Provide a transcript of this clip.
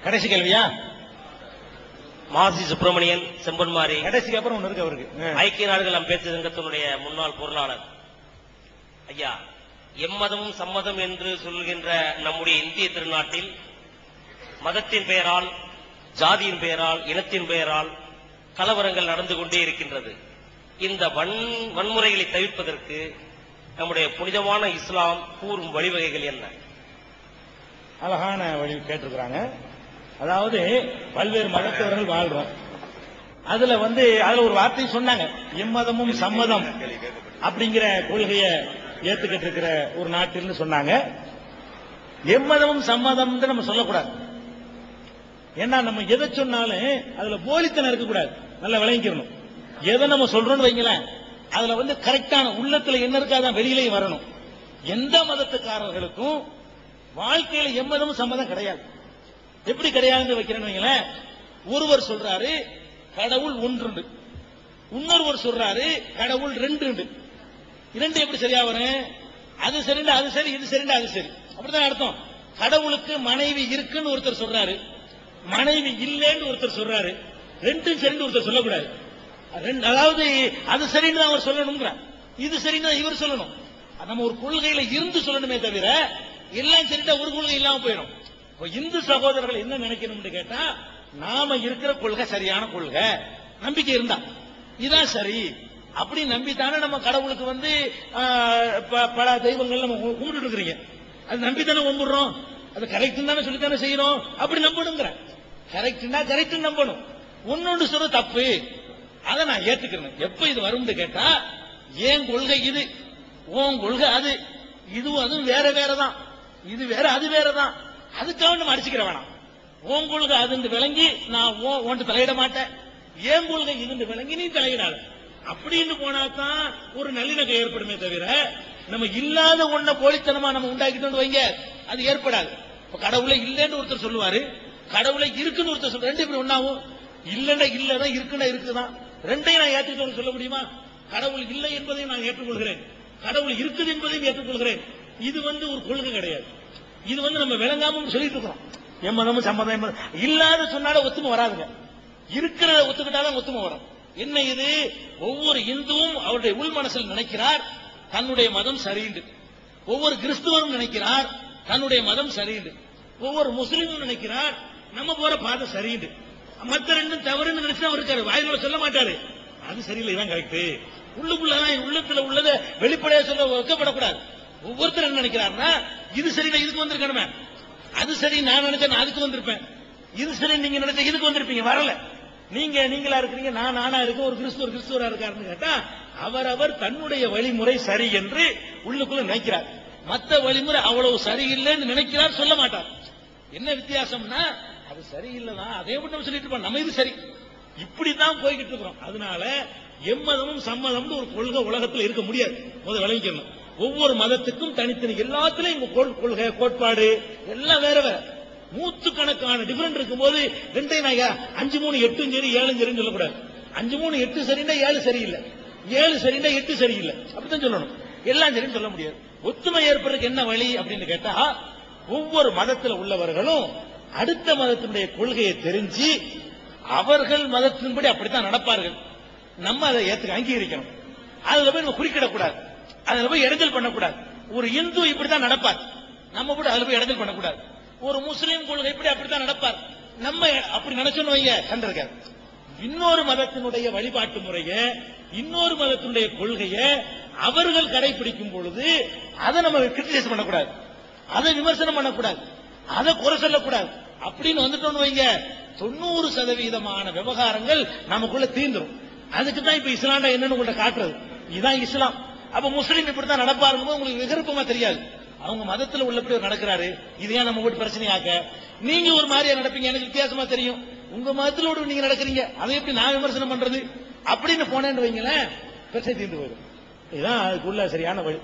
கடைசி கேள்வியா? மாசி சுப்பிரமணியன் செம்பன்மாரி, கடைசிக்கு அப்புறம் ஒண்ணு இருக்கு அவருக்கு. ஐக்கிய நாடுகள் அம்பேத்கர் சங்கத்தினுடைய முன்னாள் பொருளாளர். ஐயா, எம்மதமும் சம்மதம் என்று சொல்கின்ற நம்முடைய இந்திய திருநாட்டில் மதத்தின் பெயரால், ஜாதியின் பெயரால், இனத்தின் பெயரால் கலவரங்கள் நடந்து கொண்டே இருக்கின்றது. இந்த வன்முறைகளை தவிர்ப்பதற்கு நம்முடைய புனிதமான இஸ்லாம் கூறும் வழிவகைகள் என்ன? அழகான வழி கேட்டிருக்கிறாங்க. அதாவது பல்வேறு மதத்தவர்கள் வாழ்றோம். அதுல ஒரு வார்த்தை சொன்னாங்க, எம்மதமும் சம்மதம் அப்படிங்கிற கொள்கையை ஏத்துக்கிட்டு இருக்கிற ஒரு நாட்டில் சொன்னாங்க. எம்மதமும் சம்மதம் நம்ம சொல்லக்கூடாது. ஏன்னா நம்ம எதை சொன்னாலும் அதுல போலித்தனம் இருக்கக்கூடாது. நல்லா விளங்கிக்கணும். எதை நம்ம சொல்றோம்னு வைங்களேன், அதுல கரெக்டான உள்ளத்துல என்ன இருக்காதான் வெளியிலேயே வரணும். எந்த மதத்துக்காரர்களுக்கும் வாழ்க்கையில எம்மதமும் சம்மதம் கிடையாது. எப்படி கிடையாதுன்னு வைக்கிறேன்னு வைங்களேன், ஒருவர் சொல்றாரு கடவுள் ஒன்று, இன்னொருவர் சொல்றாரு கடவுள் ரெண்டு. இரண்டு எப்படி சரியா வரும்? அது சரிண்டா அது சரி, இது சரிண்டா அது சரி, அப்படிதான் அர்த்தம். கடவுளுக்கு மனைவி இருக்குன்னு ஒருத்தர் சொல்றாரு, மனைவி இல்லைன்னு ஒருத்தர் சொல்றாரு, ரெண்டும் சரின்னு ஒருத்தர் சொல்லக்கூடாது. அதாவது அது சரின்னு அவர் சொல்லணுங்கிற, இது சரின்னு இவர் சொல்லணும். நம்ம ஒரு கொள்கையில இருந்து சொல்லணுமே தவிர எல்லாம் சரிட்டா ஒரு கொள்கை இல்லாம போயிடும். இந்து சகோதரர்கள் என்ன நினைக்கணும்னு கேட்டா, நாம இருக்கிற கொள்கை சரியான கொள்கை, நம்பிக்கை இருந்தா இதான் சரி அப்படி நம்பித்தானே நம்ம கடவுளுக்கு பல தெய்வங்கள் நம்ம கும்பிட்டு இருக்கிறீங்க. அது நம்பித்தானே கும்பிடுறோம். அது கரெக்ட் தானே சொல்லித்தானே செய்யறோம். அப்படி நம்பணுங்கிற, கரெக்ட்னா கரெக்ட் நம்பணும். ஒன்னொன்று சொல்ற தப்பு, அதை நான் ஏத்துக்கிறேன். எப்ப இது வரும் கேட்டா, ஏன் கொள்கை இது, உன் கொள்கை அது, இதுவும் அதுவும் வேற வேறதான், இது வேற அது வேறதான், அதுக்காக நம்ம அடிச்சுக்கிற வேணாம். உன் கொள்கை அது விளங்கி நான் ஒன்று தலையிட மாட்டேன், ஏன் கொள்கை இது விளங்கி நீ தலையிடாத அப்படின்னு போனாதான் ஒரு நல்லிணக்கம் ஏற்படுமே தவிர, நம்ம இல்லாத ஒன்ன போலித்தனமா நம்ம உண்டாக்கிட்டு வைங்க, அது ஏற்படாது. இப்ப கடவுளை இல்லைன்னு ஒருத்தர் சொல்லுவாரு, கடவுளை இருக்குன்னு ஒருத்தர் சொல்ற, ரெண்டு இப்படி ஒன்னாவும். இல்லன்னா இல்லதான், இருக்குன்னா இருக்குதான், ரெண்டையும் நான் ஏற்றுக்கொள்ள சொல்ல முடியுமா? கடவுள் இல்லை என்பதையும் நான் ஏற்றுக்கொள்கிறேன், கடவுள் இருக்குது என்பதையும் ஏற்றுக்கொள்கிறேன். இது ஒரு கொள்கை கிடையாது. இது நம்ம விளங்காம சொல்லிட்டு இருக்கிறோம். எம்மதமும் சம்மதம் இல்லாத சொன்னால ஒத்துமை வராதுங்க. இருக்கிறத ஒத்துக்கிட்டாதான் ஒத்துமை வரும். என்ன இது? ஒவ்வொரு இந்துவும் அவருடைய உள் மனசில் நினைக்கிறார் தன்னுடைய மதம் சரிண்டு, ஒவ்வொரு கிறிஸ்துவரும் நினைக்கிறார் தன்னுடைய மதம் சரிண்டு, ஒவ்வொரு முஸ்லீமும் நினைக்கிறார் நம்ம போற பாதை சரிண்டு. மற்ற ரெண்டும் தவறுன்னு நினைச்சு அவர் இருக்காரு, வாயில சொல்ல மாட்டாரு அது சரியில்லை இதான் கரெக்ட். உள்ளுக்குள்ளதான் உள்ளத்துல உள்ளதை வெளிப்படையா சொல்ல வைக்கப்படக்கூடாது. ஒவ்வொருத்தர் என்ன நினைக்கிறாருன்னா, இது சரி நான் இதுக்கு வந்திருக்கணுமே, அது சரி நான் நினைச்சேன் நான் அதுக்கு வந்திருப்பேன், இது சரி நீங்க நினைச்ச இதுக்கு வந்திருப்பீங்க, வரல. நீங்களா இருக்கிறீங்க, நான் நானா இருக்க, ஒரு கிறிஸ்துவரா இருக்காருன்னு கேட்டா, அவரவர் தன்னுடைய வழிமுறை சரி என்று உள்ளுக்குள்ள நினைக்கிறார். மற்ற வழிமுறை அவ்வளவு சரியில்லைன்னு நினைக்கிறார், சொல்ல மாட்டார். என்ன வித்தியாசம்னா, அது சரியில்லைதான் அதே மட்டும் சொல்லிட்டு இருப்போம், நம்ம இது சரி, இப்படிதான் போய்கிட்டு இருக்கிறோம். அதனால எம்மதமும் சம்மதம் ஒரு கொள்கை உலகத்தில் இருக்க முடியாது. முதல் விளங்கிக்கணும். ஒவ்வொரு மதத்துக்கும் தனித்தனி, எல்லாத்திலும் கொள்கை கோட்பாடு எல்லாம் வேற வேற, நூற்றுக்கணக்கான டிஃபரெண்ட் இருக்கும் போது ரெண்டையும் நான் 5 3 8 சரி 7 சரின்னு சொல்லக்கூடாது. 5 3 8 சரின்னா 7 சரியில்லை, 7 சரின்னா 8 சரியில்லை, அப்படித்தான் சொல்லணும். எல்லாம் சரின்னு சொல்ல முடியாது. ஒத்துமை ஏற்படுறதுக்கு என்ன வழி அப்படின்னு கேட்டா, ஒவ்வொரு மதத்தில் உள்ளவர்களும் அடுத்த மதத்தினுடைய கொள்கையை தெரிஞ்சு அவர்கள் மதத்தின்படி அப்படித்தான் நடப்பார்கள். நம்ம அதை அங்கீகரிக்கணும். அதுல போய் நம்ம குறிக்கிடக்கூடாது, அதுல போய் இடைஞ்சல் பண்ணக்கூடாது. ஒரு இந்து இப்படித்தான் நடப்பார், நம்ம கூட அதுல போய் இடைஞ்சல் பண்ணக்கூடாது. ஒரு முஸ்லீம் கொள்கை இப்படி அப்படித்தான் நடப்பார், நம்ம அப்படி நினைச்சோன்னு வைங்க கண்டிருக்காரு. இன்னொரு மதத்தினுடைய வழிபாட்டு முறைய, இன்னொரு மதத்தினுடைய கொள்கையை அவர்கள் கடைபிடிக்கும் பொழுது அதை நம்ம கிரிட்டிசைஸ் பண்ணக்கூடாது, அதை விமர்சனம் பண்ணக்கூடாது, அதை குறை சொல்லக்கூடாது. அப்படின்னு வந்துட்டோம்னு வைங்க, 90% விவகாரங்கள் நமக்குள்ள தீந்துரும். அதுக்கு தான் இப்ப இஸ்லாம்டா என்னன்னு உங்கள்ட்ட காட்டுறது. இதுதான் இஸ்லாம். அப்ப முஸ்லீம் இப்படித்தான் நடப்பாருங்க உங்களுக்கு விகற்பமா தெரியாது. அவங்க மதத்துல உள்ளபடி நடக்கிறாரு, இது ஏன் நம்ம வீட்டு பிரச்சனையாக்க, நீங்க ஒரு மாதிரியா நடப்பீங்க, எனக்கு வித்தியாசமா தெரியும். உங்க மதத்துல நீங்க நடக்கிறீங்க, அதை எப்படி நான் விமர்சனம் பண்றது அப்படின்னு போனேன்னு வைங்களேன், பிரச்சனை தீர்ந்து போயிடும். இதுதான் அதுக்குள்ள சரியான வழி.